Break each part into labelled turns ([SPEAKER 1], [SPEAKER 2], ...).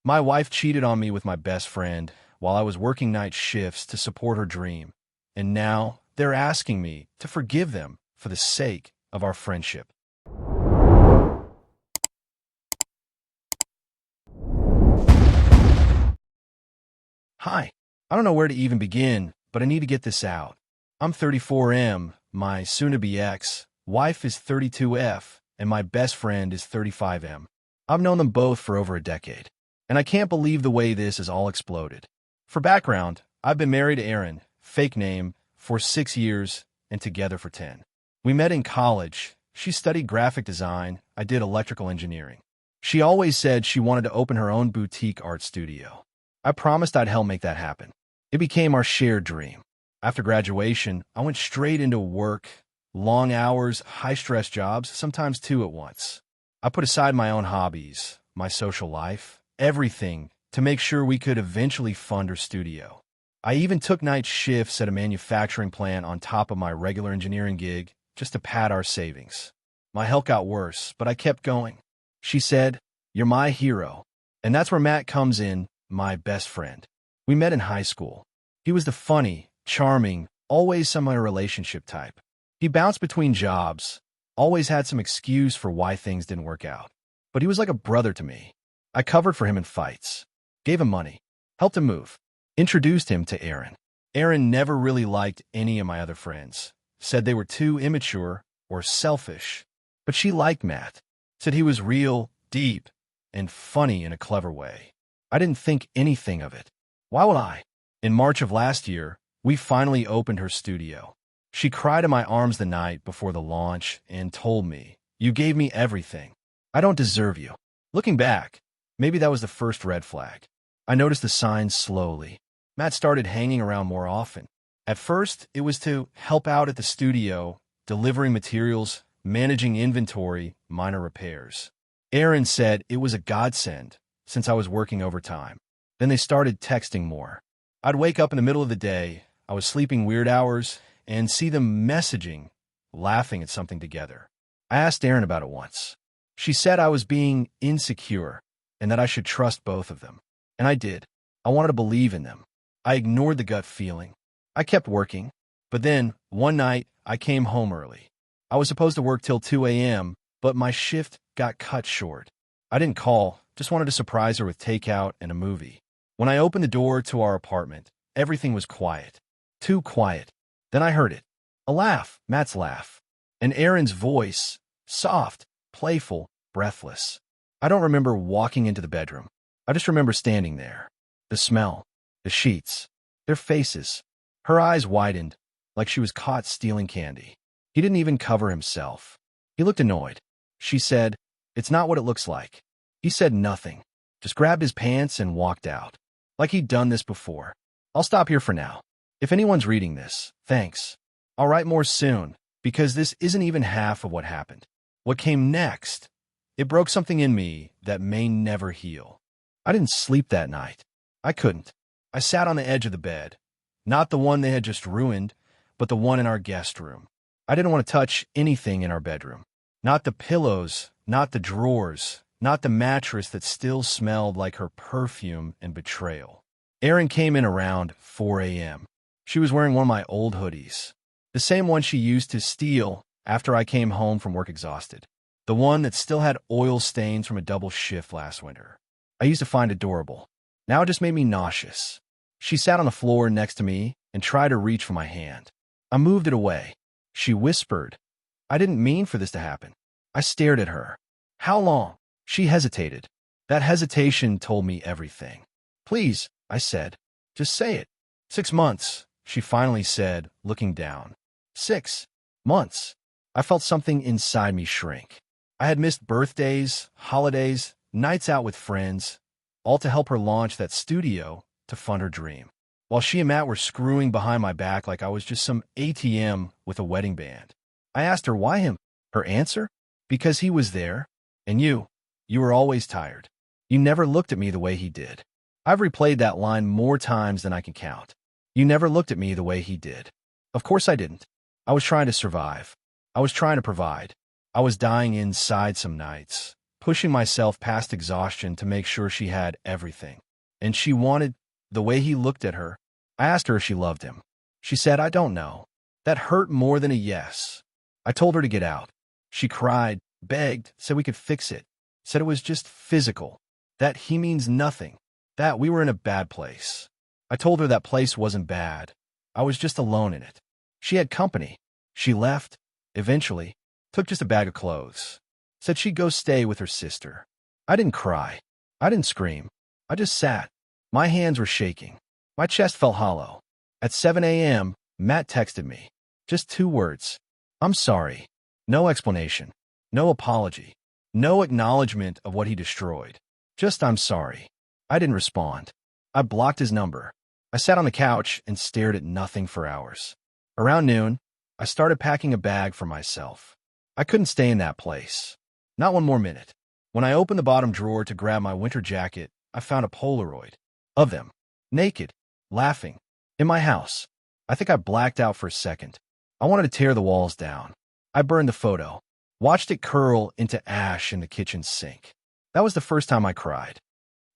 [SPEAKER 1] My wife cheated on me with my best friend while I was working night shifts to support her dream, and now they're asking me to forgive them for the sake of our friendship. Hi, I don't know where to even begin, but I need to get this out. I'm 34M, my soon-to-be ex, wife is 32F, and my best friend is 35M. I've known them both for over a decade, and I can't believe the way this has all exploded. For background, I've been married to Erin, fake name, for 6 years and together for 10. We met in college. She studied graphic design. I did electrical engineering. She always said she wanted to open her own boutique art studio. I promised I'd help make that happen. It became our shared dream. After graduation, I went straight into work, long hours, high-stress jobs, sometimes two at once. I put aside my own hobbies, my social life, everything to make sure we could eventually fund her studio. I even took night shifts at a manufacturing plant on top of my regular engineering gig just to pad our savings. My health got worse, but I kept going. She said, "You're my hero." And that's where Matt comes in, my best friend. We met in high school. He was the funny, charming, always somehow relationship type. He bounced between jobs, always had some excuse for why things didn't work out. But he was like a brother to me. I covered for him in fights, gave him money, helped him move, introduced him to Erin. Erin never really liked any of my other friends, said they were too immature or selfish. But she liked Matt, said he was real, deep, and funny in a clever way. I didn't think anything of it. Why would I? In March of last year, we finally opened her studio. She cried in my arms the night before the launch and told me, "You gave me everything. I don't deserve you." Looking back, maybe that was the first red flag. I noticed the signs slowly. Matt started hanging around more often. At first, it was to help out at the studio, delivering materials, managing inventory, minor repairs. Erin said it was a godsend since I was working overtime. Then they started texting more. I'd wake up in the middle of the day, I was sleeping weird hours, and see them messaging, laughing at something together. I asked Erin about it once. She said I was being insecure and that I should trust both of them. And I did. I wanted to believe in them. I ignored the gut feeling. I kept working. But then, one night, I came home early. I was supposed to work till 2 a.m., but my shift got cut short. I didn't call, just wanted to surprise her with takeout and a movie. When I opened the door to our apartment, everything was quiet. Too quiet. Then I heard it. A laugh, Matt's laugh. And Erin's voice, soft, playful, breathless. I don't remember walking into the bedroom. I just remember standing there. The smell, the sheets, their faces. Her eyes widened, like she was caught stealing candy. He didn't even cover himself. He looked annoyed. She said, "It's not what it looks like." He said nothing, just grabbed his pants and walked out. Like he'd done this before. I'll stop here for now. If anyone's reading this, thanks. I'll write more soon, because this isn't even half of what happened. What came next? It broke something in me that may never heal. I didn't sleep that night. I couldn't. I sat on the edge of the bed. Not the one they had just ruined, but the one in our guest room. I didn't want to touch anything in our bedroom. Not the pillows, not the drawers, not the mattress that still smelled like her perfume and betrayal. Erin came in around 4 a.m. She was wearing one of my old hoodies. The same one she used to steal after I came home from work exhausted. The one that still had oil stains from a double shift last winter. I used to find adorable. Now it just made me nauseous. She sat on the floor next to me and tried to reach for my hand. I moved it away. She whispered, "I didn't mean for this to happen." I stared at her. "How long?" She hesitated. That hesitation told me everything. "Please," I said. "Just say it." 6 months, she finally said, looking down. 6 months. I felt something inside me shrink. I had missed birthdays, holidays, nights out with friends, all to help her launch that studio to fund her dream. While she and Matt were screwing behind my back like I was just some ATM with a wedding band. I asked her why him. Her answer? Because he was there. And you were always tired. You never looked at me the way he did. I've replayed that line more times than I can count. You never looked at me the way he did. Of course I didn't. I was trying to survive. I was trying to provide. I was dying inside some nights, pushing myself past exhaustion to make sure she had everything. And she wanted the way he looked at her. I asked her if she loved him. She said, "I don't know." That hurt more than a yes. I told her to get out. She cried, begged, said we could fix it, said it was just physical, that he means nothing, that we were in a bad place. I told her that place wasn't bad. I was just alone in it. She had company. She left, eventually, took just a bag of clothes, said she'd go stay with her sister. I didn't cry. I didn't scream. I just sat. My hands were shaking. My chest felt hollow. At 7 a.m., Matt texted me. Just 2 words. "I'm sorry." No explanation. No apology. No acknowledgement of what he destroyed. Just, "I'm sorry." I didn't respond. I blocked his number. I sat on the couch and stared at nothing for hours. Around noon, I started packing a bag for myself. I couldn't stay in that place. Not one more minute. When I opened the bottom drawer to grab my winter jacket, I found a Polaroid of them, naked, laughing, in my house. I think I blacked out for a second. I wanted to tear the walls down. I burned the photo, watched it curl into ash in the kitchen sink. That was the first time I cried.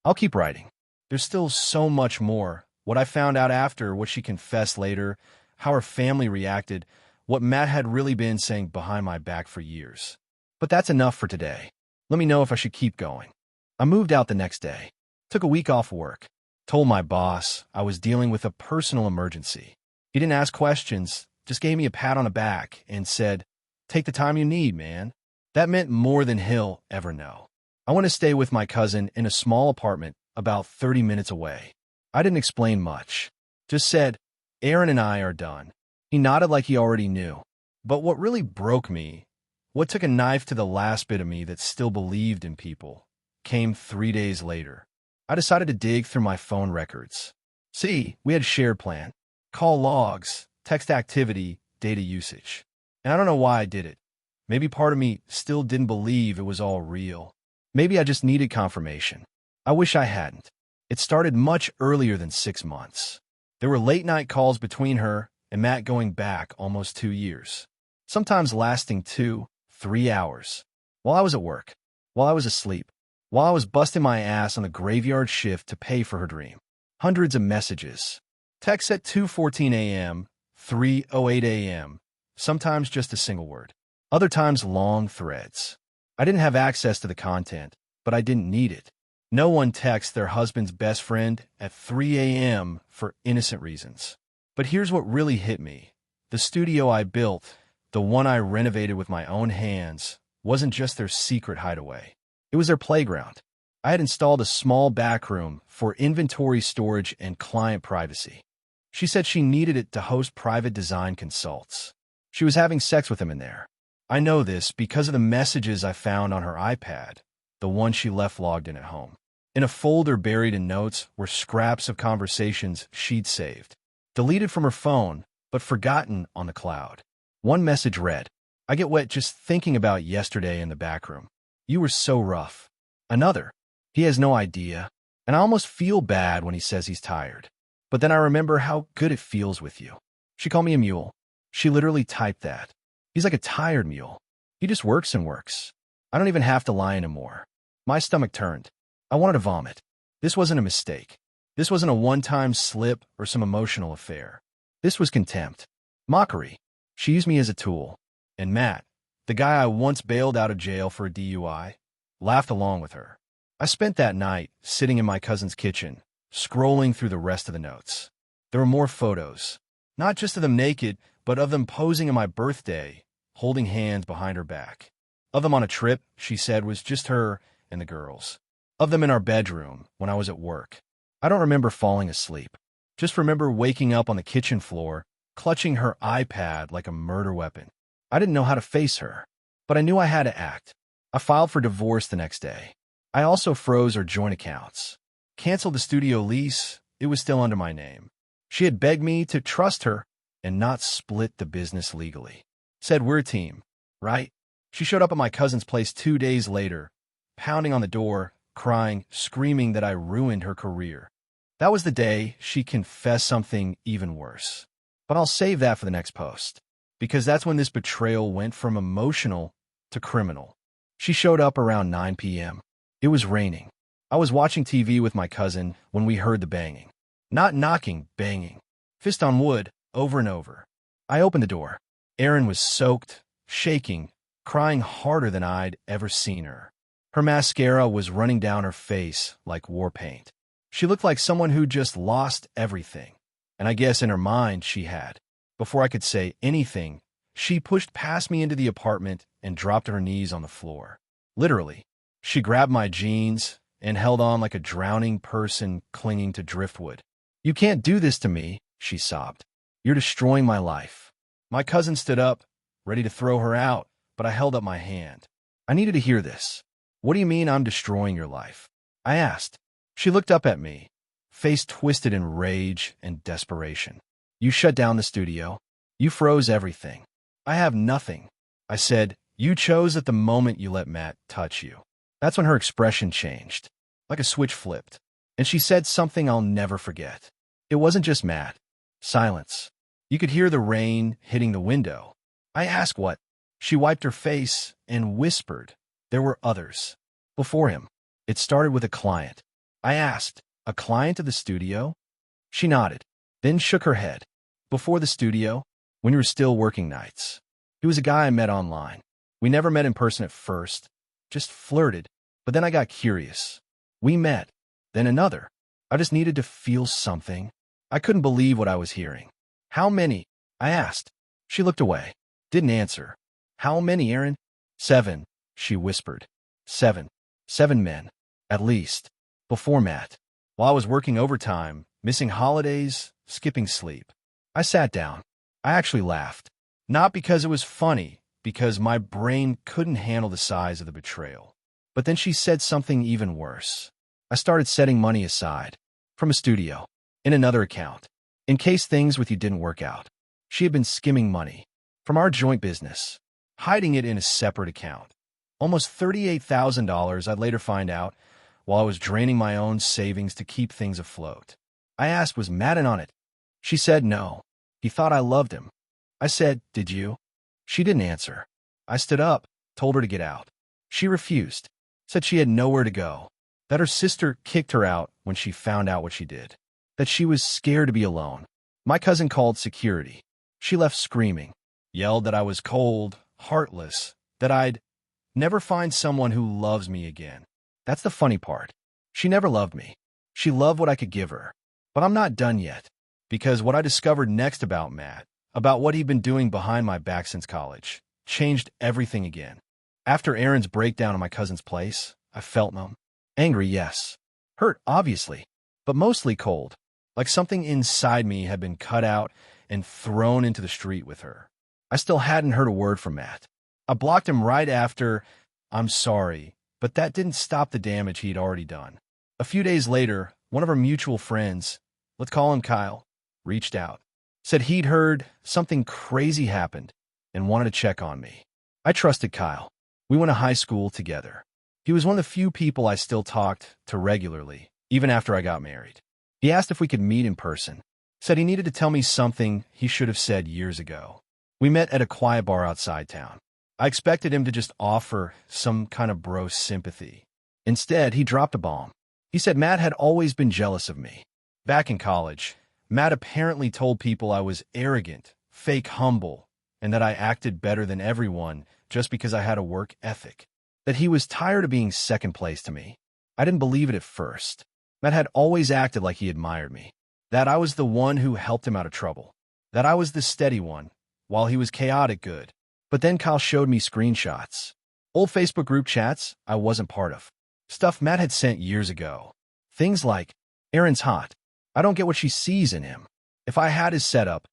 [SPEAKER 1] I'll keep writing. There's still so much more. What I found out after, what she confessed later, how her family reacted, what Matt had really been saying behind my back for years. But that's enough for today. Let me know if I should keep going. I moved out the next day, took a week off work, told my boss I was dealing with a personal emergency. He didn't ask questions, just gave me a pat on the back and said, "Take the time you need, man." That meant more than he'll ever know. I went to stay with my cousin in a small apartment about 30 minutes away. I didn't explain much, just said, "Aaron and I are done." He nodded like he already knew. But what really broke me, what took a knife to the last bit of me that still believed in people, came 3 days later. I decided to dig through my phone records. See, we had a shared plan. Call logs, text activity, data usage. And I don't know why I did it. Maybe part of me still didn't believe it was all real. Maybe I just needed confirmation. I wish I hadn't. It started much earlier than 6 months. There were late-night calls between her and Matt going back almost 2 years, sometimes lasting 2, 3 hours. While I was at work, while I was asleep, while I was busting my ass on a graveyard shift to pay for her dream. Hundreds of messages. Texts at 2:14 a.m., 3:08 a.m., sometimes just a single word. Other times long threads. I didn't have access to the content, but I didn't need it. No one texts their husband's best friend at 3 a.m. for innocent reasons. But here's what really hit me. The studio I built, the one I renovated with my own hands, wasn't just their secret hideaway. It was their playground. I had installed a small back room for inventory storage and client privacy. She said she needed it to host private design consults. She was having sex with him in there. I know this because of the messages I found on her iPad, the one she left logged in at home. In a folder buried in notes were scraps of conversations she'd saved, deleted from her phone, but forgotten on the cloud. One message read, "I get wet just thinking about yesterday in the back room. You were so rough." Another, "He has no idea, and I almost feel bad when he says he's tired. But then I remember how good it feels with you." She called me a mule. She literally typed that. "He's like a tired mule. He just works and works. I don't even have to lie anymore." My stomach turned. I wanted to vomit. This wasn't a mistake. This wasn't a one-time slip or some emotional affair. This was contempt. Mockery. She used me as a tool. And Matt, the guy I once bailed out of jail for a DUI, laughed along with her. I spent that night sitting in my cousin's kitchen, scrolling through the rest of the notes. There were more photos, not just of them naked, but of them posing on my birthday, holding hands behind her back. Of them on a trip she said was just her and the girls. Of them in our bedroom when I was at work. I don't remember falling asleep. Just remember waking up on the kitchen floor, clutching her iPad like a murder weapon. I didn't know how to face her, but I knew I had to act. I filed for divorce the next day. I also froze her joint accounts. Canceled the studio lease. It was still under my name. She had begged me to trust her and not split the business legally. Said we're a team, right? She showed up at my cousin's place 2 days later, pounding on the door, crying, screaming that I ruined her career. That was the day she confessed something even worse. But I'll save that for the next post, because that's when this betrayal went from emotional to criminal. She showed up around 9 p.m. It was raining. I was watching TV with my cousin when we heard the banging. Not knocking, banging. Fist on wood, over and over. I opened the door. Erin was soaked, shaking, crying harder than I'd ever seen her. Her mascara was running down her face like war paint. She looked like someone who just lost everything. And I guess in her mind she had. Before I could say anything, she pushed past me into the apartment and dropped to her knees on the floor. Literally, she grabbed my jeans and held on like a drowning person clinging to driftwood. "You can't do this to me," she sobbed. "You're destroying my life." My cousin stood up, ready to throw her out, but I held up my hand. I needed to hear this. "What do you mean I'm destroying your life?" I asked. She looked up at me, face twisted in rage and desperation. "You shut down the studio. You froze everything. I have nothing." I said, "You chose at the moment you let Matt touch you." That's when her expression changed, like a switch flipped, and she said something I'll never forget. It wasn't just Matt. Silence. You could hear the rain hitting the window. I asked what. She wiped her face and whispered, "There were others. Before him. It started with a client." I asked, "A client of the studio?" She nodded, then shook her head. "Before the studio, when you were still working nights. He was a guy I met online. We never met in person at first, just flirted, but then I got curious. We met, then another. I just needed to feel something." I couldn't believe what I was hearing. "How many?" I asked. She looked away, didn't answer. "How many, Erin?" "7," she whispered. "7. 7 men, at least. Before Matt. While I was working overtime, missing holidays, skipping sleep." I sat down. I actually laughed. Not because it was funny, because my brain couldn't handle the size of the betrayal. But then she said something even worse. I started setting money aside. From a studio. In another account. In case things with you didn't work out. She had been skimming money. From our joint business. Hiding it in a separate account. Almost $38,000 I'd later find out, while I was draining my own savings to keep things afloat. I asked, "Was Matt in on it?" She said no. He thought I loved him. I said, "Did you?" She didn't answer. I stood up, told her to get out. She refused. Said she had nowhere to go. That her sister kicked her out when she found out what she did. That she was scared to be alone. My cousin called security. She left screaming. Yelled that I was cold, heartless, that I'd never find someone who loves me again. That's the funny part. She never loved me. She loved what I could give her. But I'm not done yet. Because what I discovered next about Matt, about what he'd been doing behind my back since college, changed everything again. After Erin's breakdown at my cousin's place, I felt numb. Angry, yes. Hurt, obviously. But mostly cold. Like something inside me had been cut out and thrown into the street with her. I still hadn't heard a word from Matt. I blocked him right after, "I'm sorry," but that didn't stop the damage he'd already done. A few days later, one of our mutual friends, let's call him Kyle, reached out. Said he'd heard something crazy happened and wanted to check on me. I trusted Kyle. We went to high school together. He was one of the few people I still talked to regularly, even after I got married. He asked if we could meet in person. Said he needed to tell me something he should have said years ago. We met at a quiet bar outside town. I expected him to just offer some kind of bro sympathy. Instead, he dropped a bomb. He said Matt had always been jealous of me. Back in college, Matt apparently told people I was arrogant, fake humble, and that I acted better than everyone just because I had a work ethic. That he was tired of being second place to me. I didn't believe it at first. Matt had always acted like he admired me. That I was the one who helped him out of trouble. That I was the steady one, while he was chaotic good. But then Kyle showed me screenshots. Old Facebook group chats I wasn't part of. Stuff Matt had sent years ago. Things like, "Erin's hot. I don't get what she sees in him. If I had his setup,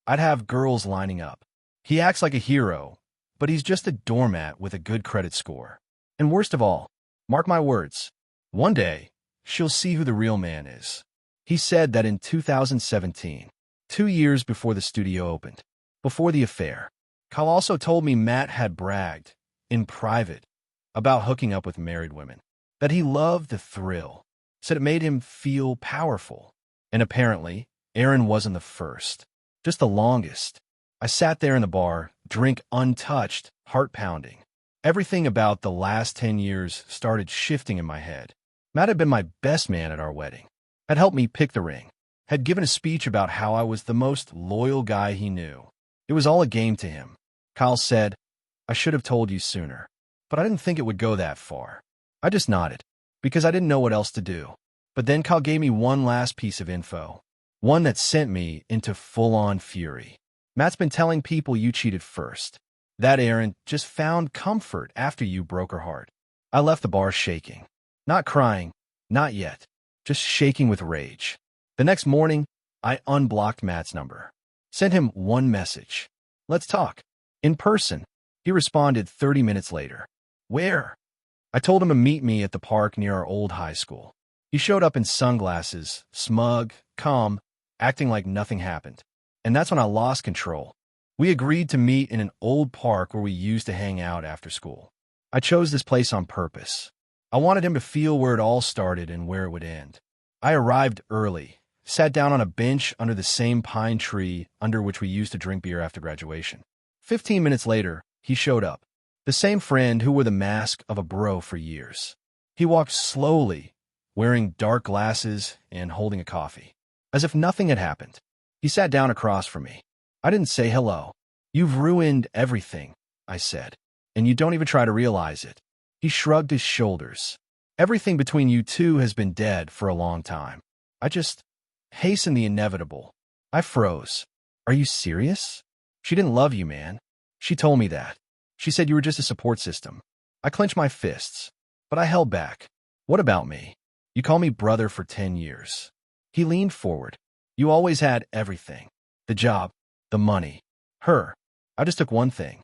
[SPEAKER 1] I'd have girls lining up. He acts like a hero, but he's just a doormat with a good credit score. And worst of all, mark my words, one day, she'll see who the real man is." He said that in 2017, 2 years before the studio opened, before the affair. Kyle also told me Matt had bragged, in private, about hooking up with married women. That he loved the thrill. Said it made him feel powerful. And apparently, Erin wasn't the first. Just the longest. I sat there in the bar, drink untouched, heart pounding. Everything about the last 10 years started shifting in my head. Matt had been my best man at our wedding, had helped me pick the ring, had given a speech about how I was the most loyal guy he knew. It was all a game to him. Kyle said, "I should have told you sooner." But I didn't think it would go that far. I just nodded, because I didn't know what else to do. But then Kyle gave me one last piece of info, one that sent me into full-on fury. "Matt's been telling people you cheated first. That Erin just found comfort after you broke her heart." I left the bar shaking. Not crying, not yet, just shaking with rage. The next morning, I unblocked Matt's number. Sent him one message. "Let's talk. In person." He responded 30 minutes later. "Where?" I told him to meet me at the park near our old high school. He showed up in sunglasses, smug, calm, acting like nothing happened. And that's when I lost control. We agreed to meet in an old park where we used to hang out after school. I chose this place on purpose. I wanted him to feel where it all started and where it would end. I arrived early, sat down on a bench under the same pine tree under which we used to drink beer after graduation. 15 minutes later, he showed up. The same friend who wore the mask of a bro for years. He walked slowly, wearing dark glasses and holding a coffee, as if nothing had happened. He sat down across from me. I didn't say hello. "You've ruined everything," I said, "and you don't even try to realize it." He shrugged his shoulders. "Everything between you two has been dead for a long time. I just hastened the inevitable." I froze. "Are you serious?" "She didn't love you, man. She told me that. She said you were just a support system." I clenched my fists, but I held back. "What about me? You call me brother for 10 years. He leaned forward. "You always had everything. The job, the money, her. I just took one thing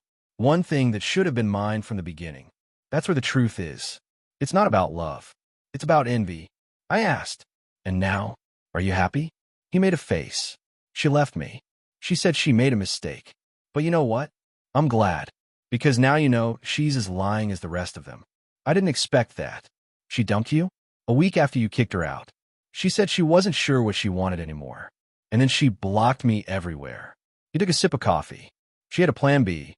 [SPEAKER 1] that should have been mine from the beginning. That's where the truth is. It's not about love. It's about envy." I asked, "And now, are you happy?" He made a face. "She left me. She said she made a mistake. But you know what? I'm glad. Because now you know she's as lying as the rest of them." "I didn't expect that." "She dumped you?" "A week after you kicked her out. She said she wasn't sure what she wanted anymore. And then she blocked me everywhere." He took a sip of coffee. "She had a plan B.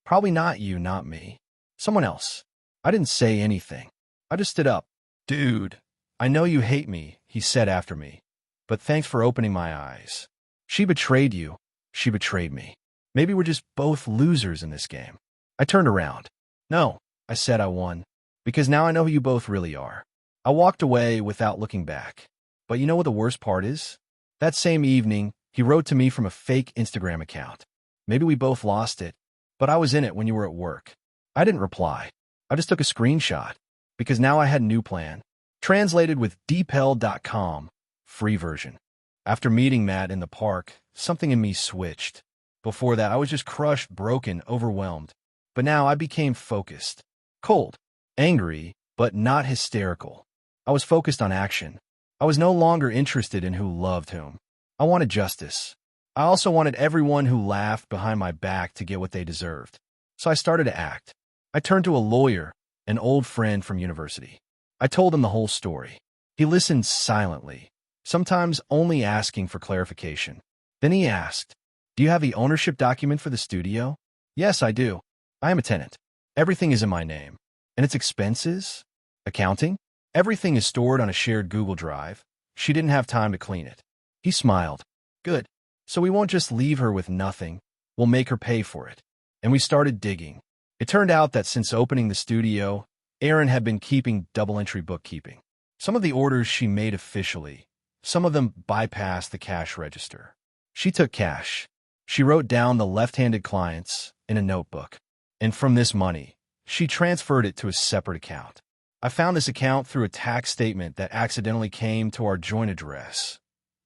[SPEAKER 1] Probably not you, not me. Someone else." I didn't say anything. I just stood up. "Dude, I know you hate me," he said after me. "But thanks for opening my eyes. She betrayed you. She betrayed me. Maybe we're just both losers in this game." I turned around. "No," I said, "I won. Because now I know who you both really are." I walked away without looking back. But you know what the worst part is? That same evening, he wrote to me from a fake Instagram account. "Maybe we both lost it, but I was in it when you were at work." I didn't reply. I just took a screenshot, because now I had a new plan. Translated with deepl.com, free version. After meeting Matt in the park, something in me switched. Before that, I was just crushed, broken, overwhelmed. But now I became focused. Cold, angry, but not hysterical. I was focused on action. I was no longer interested in who loved whom. I wanted justice. I also wanted everyone who laughed behind my back to get what they deserved. So I started to act. I turned to a lawyer, an old friend from university. I told him the whole story. He listened silently, sometimes only asking for clarification. Then he asked, "Do you have the ownership document for the studio?" "Yes, I do. I am a tenant. Everything is in my name. And its expenses? Accounting? Everything is stored on a shared Google Drive. She didn't have time to clean it." He smiled. "Good. So we won't just leave her with nothing. We'll make her pay for it." And we started digging. It turned out that since opening the studio, Erin had been keeping double-entry bookkeeping. Some of the orders she made officially, some of them bypassed the cash register. She took cash. She wrote down the left-handed clients in a notebook. And from this money, she transferred it to a separate account. I found this account through a tax statement that accidentally came to our joint address,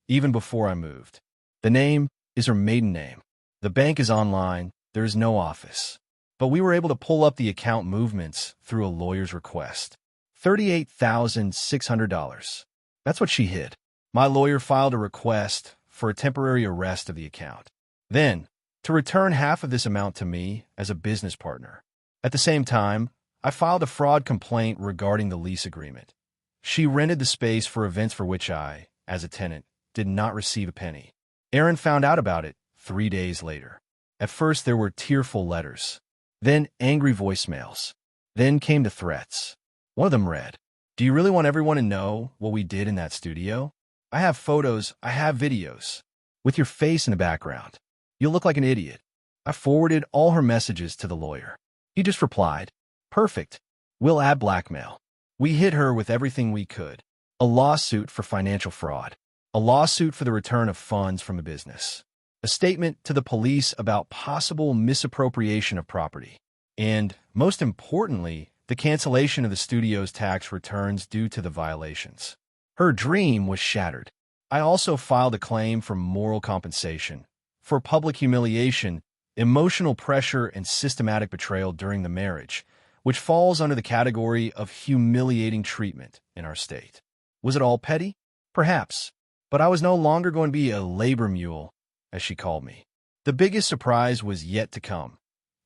[SPEAKER 1] even before I moved. The name is her maiden name. The bank is online. There is no office. But we were able to pull up the account movements through a lawyer's request. $38,600. That's what she hid. My lawyer filed a request for a temporary arrest of the account. Then, to return half of this amount to me as a business partner. At the same time, I filed a fraud complaint regarding the lease agreement. She rented the space for events for which I, as a tenant, did not receive a penny. Erin found out about it 3 days later. At first, there were tearful letters. Then angry voicemails. Then came the threats. One of them read, "Do you really want everyone to know what we did in that studio? I have photos, I have videos. With your face in the background. You'll look like an idiot." I forwarded all her messages to the lawyer. He just replied, "Perfect. We'll add blackmail." We hit her with everything we could. A lawsuit for financial fraud. A lawsuit for the return of funds from a business. A statement to the police about possible misappropriation of property. And, most importantly, the cancellation of the studio's tax returns due to the violations. Her dream was shattered. I also filed a claim for moral compensation, for public humiliation, emotional pressure, and systematic betrayal during the marriage, which falls under the category of humiliating treatment in our state. Was it all petty? Perhaps. But I was no longer going to be a labor mule, as she called me. The biggest surprise was yet to come.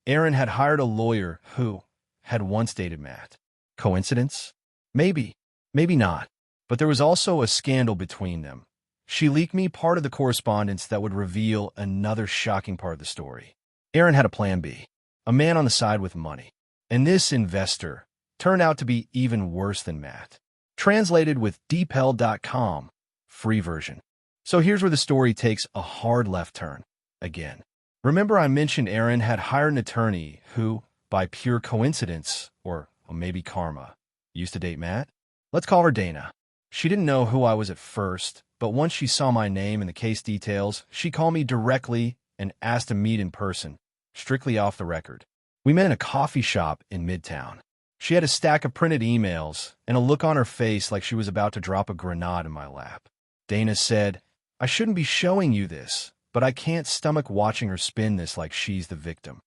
[SPEAKER 1] Erin had hired a lawyer who had once dated Matt. Coincidence? Maybe. Maybe not. But there was also a scandal between them. She leaked me part of the correspondence that would reveal another shocking part of the story. Erin had a plan B, a man on the side with money. And this investor turned out to be even worse than Matt. Translated with dpel.com, free version. So here's where the story takes a hard left turn, again. Remember I mentioned Erin had hired an attorney who, by pure coincidence, or maybe karma, used to date Matt? Let's call her Dana. She didn't know who I was at first, but once she saw my name and the case details, she called me directly and asked to meet in person, strictly off the record. We met in a coffee shop in Midtown. She had a stack of printed emails and a look on her face like she was about to drop a grenade in my lap. Dana said, "I shouldn't be showing you this, but I can't stomach watching her spin this like she's the victim."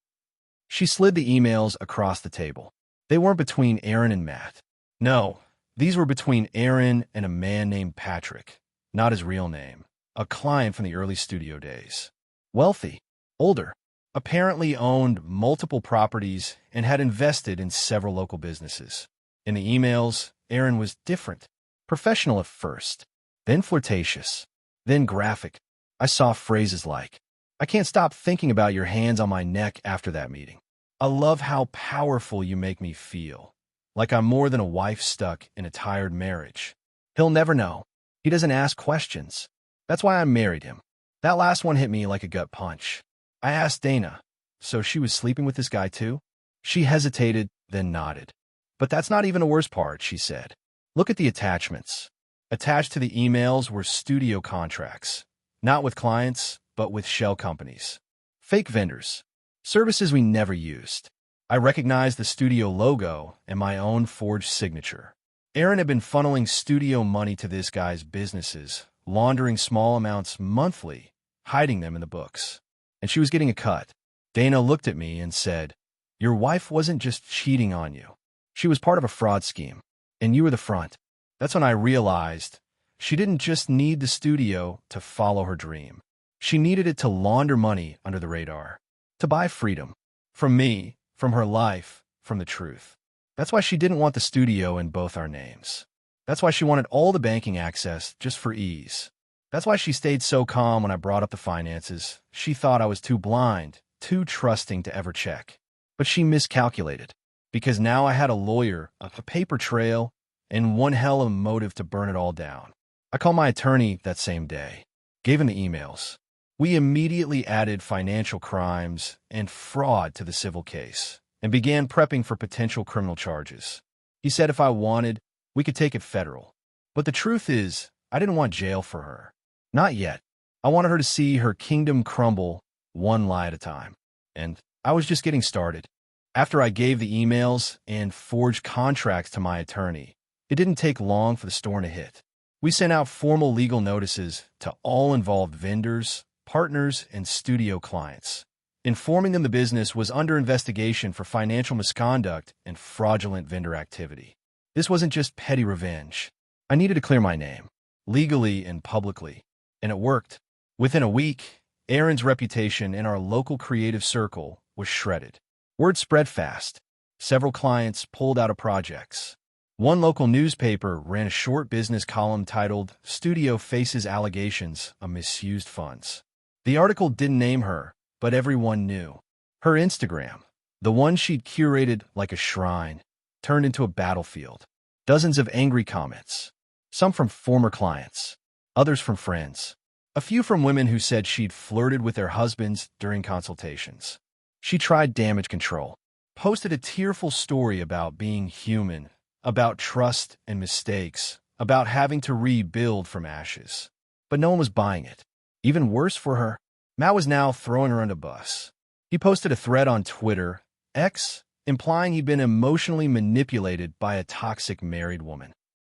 [SPEAKER 1] She slid the emails across the table. They weren't between Erin and Matt. No, these were between Erin and a man named Patrick, not his real name, a client from the early studio days. Wealthy, older, apparently owned multiple properties and had invested in several local businesses. In the emails, Erin was different. Professional at first, then flirtatious, then graphic. I saw phrases like, "I can't stop thinking about your hands on my neck after that meeting. I love how powerful you make me feel. Like I'm more than a wife stuck in a tired marriage. He'll never know. He doesn't ask questions. That's why I married him." That last one hit me like a gut punch. I asked Dana, "So she was sleeping with this guy too?" She hesitated, then nodded. "But that's not even the worst part," she said. "Look at the attachments." Attached to the emails were studio contracts, not with clients, but with shell companies. Fake vendors. Services we never used. I recognized the studio logo and my own forged signature. Erin had been funneling studio money to this guy's businesses, laundering small amounts monthly, hiding them in the books. And she was getting a cut. Dana looked at me and said, "Your wife wasn't just cheating on you. She was part of a fraud scheme, and you were the front." That's when I realized she didn't just need the studio to follow her dream. She needed it to launder money under the radar, to buy freedom. From me, from her life, from the truth. That's why she didn't want the studio in both our names. That's why she wanted all the banking access just for ease. That's why she stayed so calm when I brought up the finances. She thought I was too blind, too trusting to ever check. But she miscalculated, because now I had a lawyer, a paper trail, and one hell of a motive to burn it all down. I called my attorney that same day, gave him the emails. We immediately added financial crimes and fraud to the civil case and began prepping for potential criminal charges. He said if I wanted, we could take it federal. But the truth is, I didn't want jail for her. Not yet. I wanted her to see her kingdom crumble one lie at a time. And I was just getting started. After I gave the emails and forged contracts to my attorney, it didn't take long for the storm to hit. We sent out formal legal notices to all involved vendors, partners, and studio clients, informing them the business was under investigation for financial misconduct and fraudulent vendor activity. This wasn't just petty revenge. I needed to clear my name, legally and publicly, and it worked. Within a week, Erin's reputation in our local creative circle was shredded. Word spread fast. Several clients pulled out of projects. One local newspaper ran a short business column titled "Studio Faces Allegations of Misused Funds." The article didn't name her, but everyone knew. Her Instagram, the one she'd curated like a shrine, turned into a battlefield. Dozens of angry comments. Some from former clients, others from friends. A few from women who said she'd flirted with their husbands during consultations. She tried damage control, posted a tearful story about being human, about trust and mistakes, about having to rebuild from ashes. But no one was buying it. Even worse for her, Matt was now throwing her under a bus. He posted a thread on Twitter, X, implying he'd been emotionally manipulated by a toxic married woman.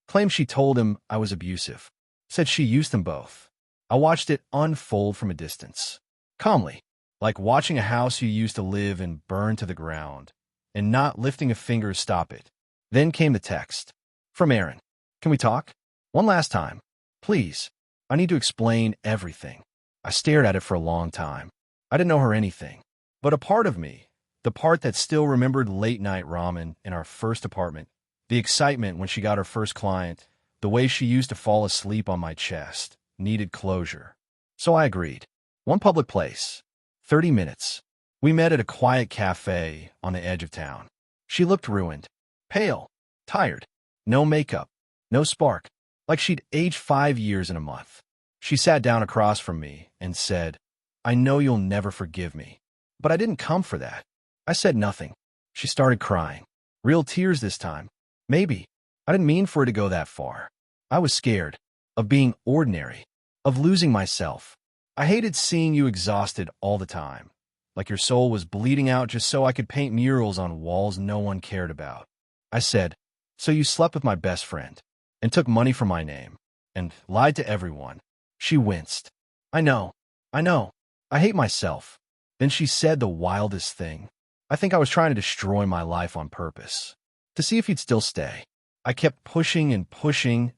[SPEAKER 1] Claimed she told him I was abusive. Said she used them both. I watched it unfold from a distance. Calmly, like watching a house you used to live in burn to the ground, and not lifting a finger to stop it. Then came the text. From Aaron. Can we talk? One last time. Please. I need to explain everything. I stared at it for a long time. I didn't know her anything. But a part of me, the part that still remembered late-night ramen in our first apartment, the excitement when she got her first client, the way she used to fall asleep on my chest, needed closure. So I agreed. One public place. 30 minutes. We met at a quiet cafe on the edge of town. She looked ruined. Pale. Tired. No makeup. No spark. Like she'd aged 5 years in a month. She sat down across from me and said, I know you'll never forgive me. But I didn't come for that. I said nothing. She started crying. Real tears this time. Maybe. I didn't mean for it to go that far. I was scared. Of being ordinary. Of losing myself. I hated seeing you exhausted all the time. Like your soul was bleeding out just so I could paint murals on walls no one cared about. I said, so you slept with my best friend. And took money from my name. And lied to everyone. She winced. I know. I hate myself. Then she said the wildest thing. I think I was trying to destroy my life on purpose. To see if you'd still stay. I kept pushing,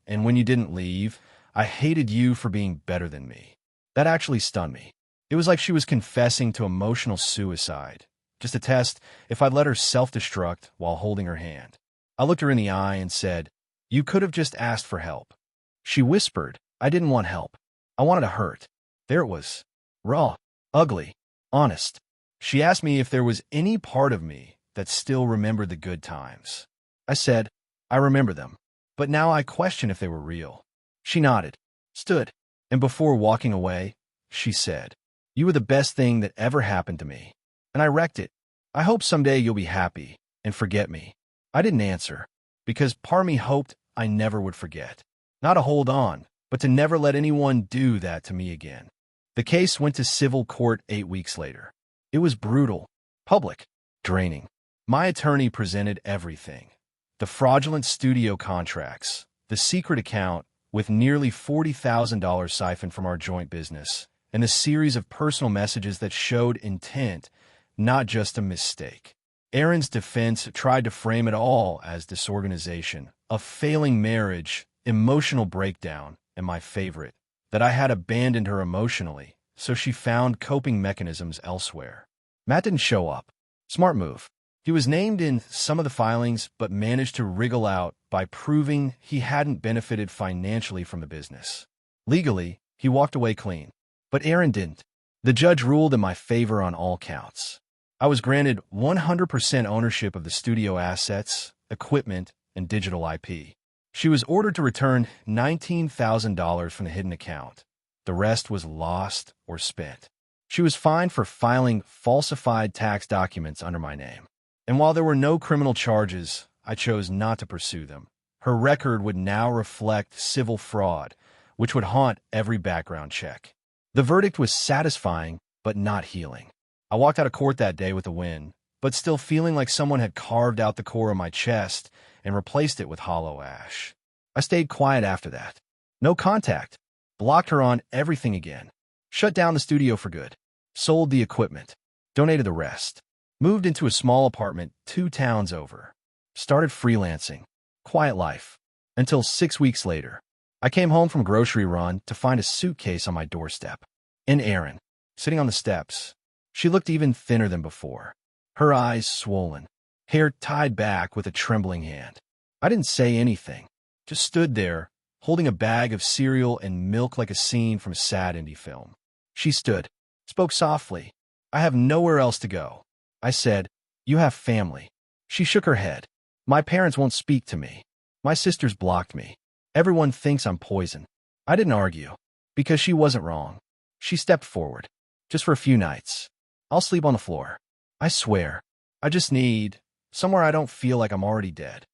[SPEAKER 1] and when you didn't leave, I hated you for being better than me. That actually stunned me. It was like she was confessing to emotional suicide. Just a test if I'd let her self-destruct while holding her hand. I looked her in the eye and said, you could have just asked for help. She whispered, I didn't want help. I wanted to hurt. There it was. Raw. Ugly. Honest. She asked me if there was any part of me that still remembered the good times. I said, I remember them. But now I question if they were real. She nodded, stood, and before walking away, she said, you were the best thing that ever happened to me. And I wrecked it. I hope someday you'll be happy and forget me. I didn't answer, because part of me hoped I never would forget. Not to hold on, but to never let anyone do that to me again. The case went to civil court 8 weeks later. It was brutal, public, draining. My attorney presented everything. The fraudulent studio contracts, the secret account with nearly $40,000 siphoned from our joint business, and a series of personal messages that showed intent, not just a mistake. Aaron's defense tried to frame it all as disorganization, a failing marriage, emotional breakdown, and my favorite, that I had abandoned her emotionally, so she found coping mechanisms elsewhere. Matt didn't show up. Smart move. He was named in some of the filings, but managed to wriggle out by proving he hadn't benefited financially from the business. Legally, he walked away clean. But Aaron didn't. The judge ruled in my favor on all counts. I was granted 100% ownership of the studio assets, equipment, and digital IP. She was ordered to return $19,000 from the hidden account. The rest was lost or spent. She was fined for filing falsified tax documents under my name. And while there were no criminal charges, I chose not to pursue them. Her record would now reflect civil fraud, which would haunt every background check. The verdict was satisfying, but not healing. I walked out of court that day with a win, but still feeling like someone had carved out the core of my chest and replaced it with hollow ash. I stayed quiet after that. No contact. Blocked her on everything again. Shut down the studio for good. Sold the equipment. Donated the rest. Moved into a small apartment 2 towns over. Started freelancing. Quiet life. Until 6 weeks later, I came home from a grocery run to find a suitcase on my doorstep. And Erin, sitting on the steps. She looked even thinner than before. Her eyes swollen. Hair tied back with a trembling hand. I didn't say anything. Just stood there, holding a bag of cereal and milk like a scene from a sad indie film. She stood. Spoke softly. I have nowhere else to go. I said, you have family. She shook her head. My parents won't speak to me. My sisters blocked me. Everyone thinks I'm poison. I didn't argue, because she wasn't wrong. She stepped forward. Just for a few nights. I'll sleep on the floor. I swear. I just need somewhere I don't feel like I'm already dead.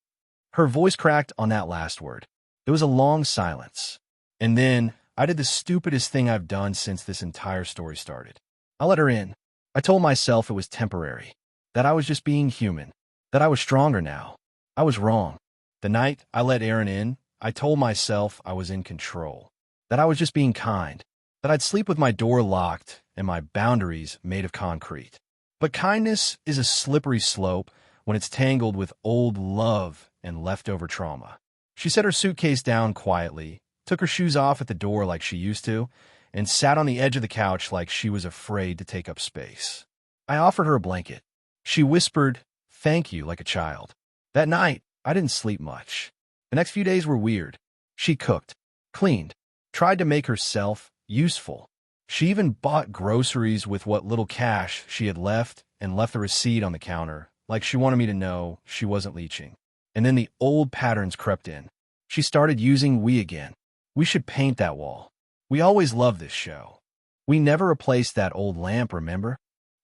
[SPEAKER 1] Her voice cracked on that last word. There was a long silence. And then I did the stupidest thing I've done since this entire story started. I let her in. I told myself it was temporary, that I was just being human, that I was stronger now. I was wrong. The night I let Aaron in, I told myself I was in control, that I was just being kind, that I'd sleep with my door locked and my boundaries made of concrete. But kindness is a slippery slope when it's tangled with old love and leftover trauma. She set her suitcase down quietly, took her shoes off at the door like she used to, and sat on the edge of the couch like she was afraid to take up space. I offered her a blanket. She whispered, "Thank you," like a child. That night, I didn't sleep much. The next few days were weird. She cooked, cleaned, tried to make herself useful. She even bought groceries with what little cash she had left and left the receipt on the counter, like she wanted me to know she wasn't leeching. And then the old patterns crept in. She started using "we" again. We should paint that wall. We always loved this show. We never replaced that old lamp, remember?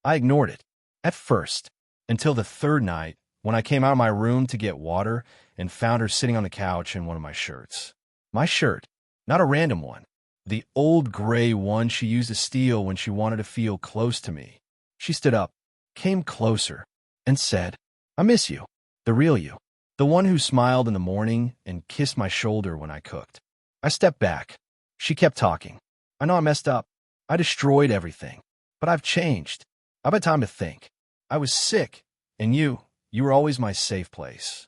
[SPEAKER 1] I ignored it. At first. Until the third night, when I came out of my room to get water and found her sitting on the couch in one of my shirts. My shirt. Not a random one. The old gray one she used to steal when she wanted to feel close to me. She stood up, came closer, and said, "I miss you. The real you. The one who smiled in the morning and kissed my shoulder when I cooked." I stepped back. She kept talking. "I know I messed up. I destroyed everything. But I've changed. I've had time to think. I was sick, and you were always my safe place."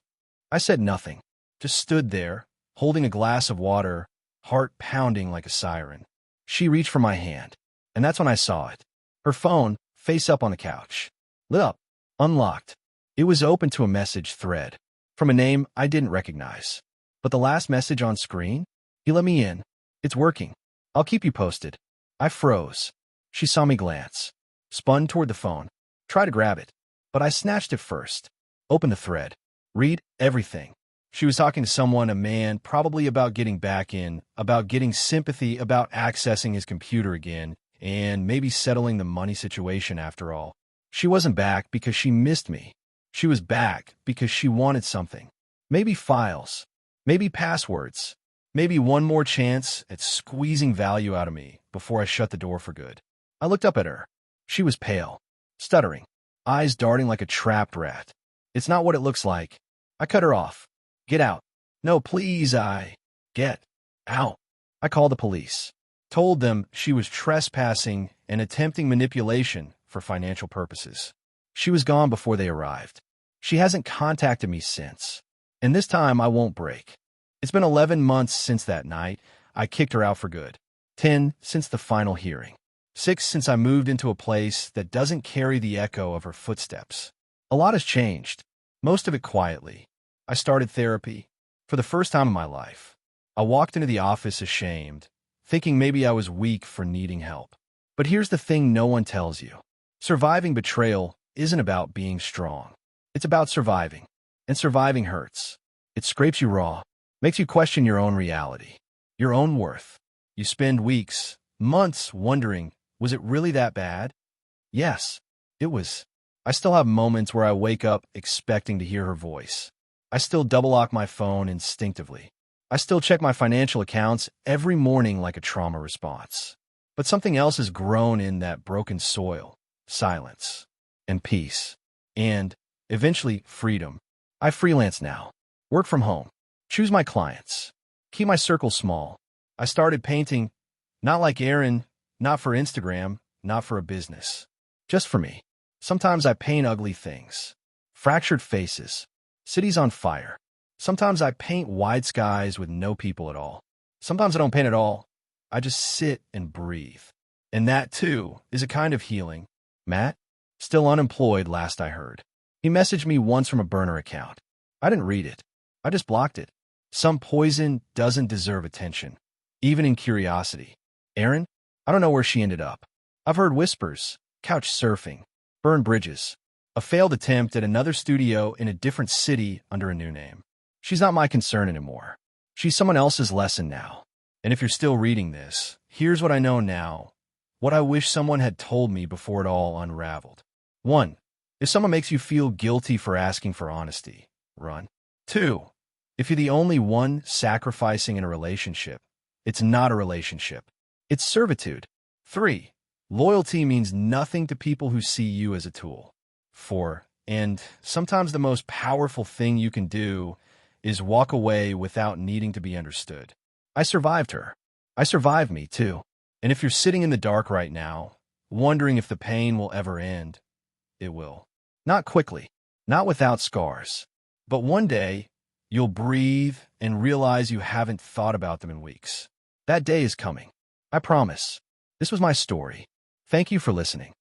[SPEAKER 1] I said nothing, just stood there, holding a glass of water, heart pounding like a siren. She reached for my hand, and that's when I saw it. Her phone, face up on the couch. Lit up, unlocked. It was open to a message thread, from a name I didn't recognize. But the last message on screen? "He let me in. It's working. I'll keep you posted." I froze. She saw me glance, spun toward the phone, tried to grab it, but I snatched it first. Opened the thread. Read everything. She was talking to someone, a man, probably about getting back in, about getting sympathy, about accessing his computer again, and maybe settling the money situation after all. She wasn't back because she missed me. She was back because she wanted something. Maybe files. Maybe passwords. Maybe one more chance at squeezing value out of me before I shut the door for good. I looked up at her. She was pale, stuttering, eyes darting like a trapped rat. "It's not what it looks like." I cut her off. "Get out." "No, please, Get out." I called the police. Told them she was trespassing and attempting manipulation for financial purposes. She was gone before they arrived. She hasn't contacted me since. And this time I won't break. It's been 11 months since that night. I kicked her out for good. 10 since the final hearing. 6 since I moved into a place that doesn't carry the echo of her footsteps. A lot has changed. Most of it quietly. I started therapy. For the first time in my life. I walked into the office ashamed, thinking maybe I was weak for needing help. But here's the thing no one tells you. Surviving betrayal isn't about being strong. It's about surviving. And surviving hurts. It scrapes you raw, makes you question your own reality, your own worth. You spend weeks, months wondering, was it really that bad? Yes, it was. I still have moments where I wake up expecting to hear her voice. I still double-lock my phone instinctively. I still check my financial accounts every morning like a trauma response. But something else has grown in that broken soil. Silence. And peace. And, eventually, freedom. I freelance now. Work from home. Choose my clients. Keep my circle small. I started painting, not like Aaron, not for Instagram, not for a business. Just for me. Sometimes I paint ugly things. Fractured faces. Cities on fire. Sometimes I paint wide skies with no people at all. Sometimes I don't paint at all. I just sit and breathe. And that, too, is a kind of healing. Matt? Still unemployed, last I heard. He messaged me once from a burner account. I didn't read it. I just blocked it. Some poison doesn't deserve attention, even in curiosity. Aaron? I don't know where she ended up. I've heard whispers, couch surfing, burned bridges. A failed attempt at another studio in a different city under a new name. She's not my concern anymore. She's someone else's lesson now. And if you're still reading this, here's what I know now. What I wish someone had told me before it all unraveled. 1. If someone makes you feel guilty for asking for honesty, run. 2. If you're the only one sacrificing in a relationship, it's not a relationship. It's servitude. 3. Loyalty means nothing to people who see you as a tool. 4. And sometimes the most powerful thing you can do is walk away without needing to be understood. I survived her. I survived me, too. And if you're sitting in the dark right now, wondering if the pain will ever end, it will. Not quickly, not without scars. But one day, you'll breathe and realize you haven't thought about them in weeks. That day is coming. I promise. This was my story. Thank you for listening.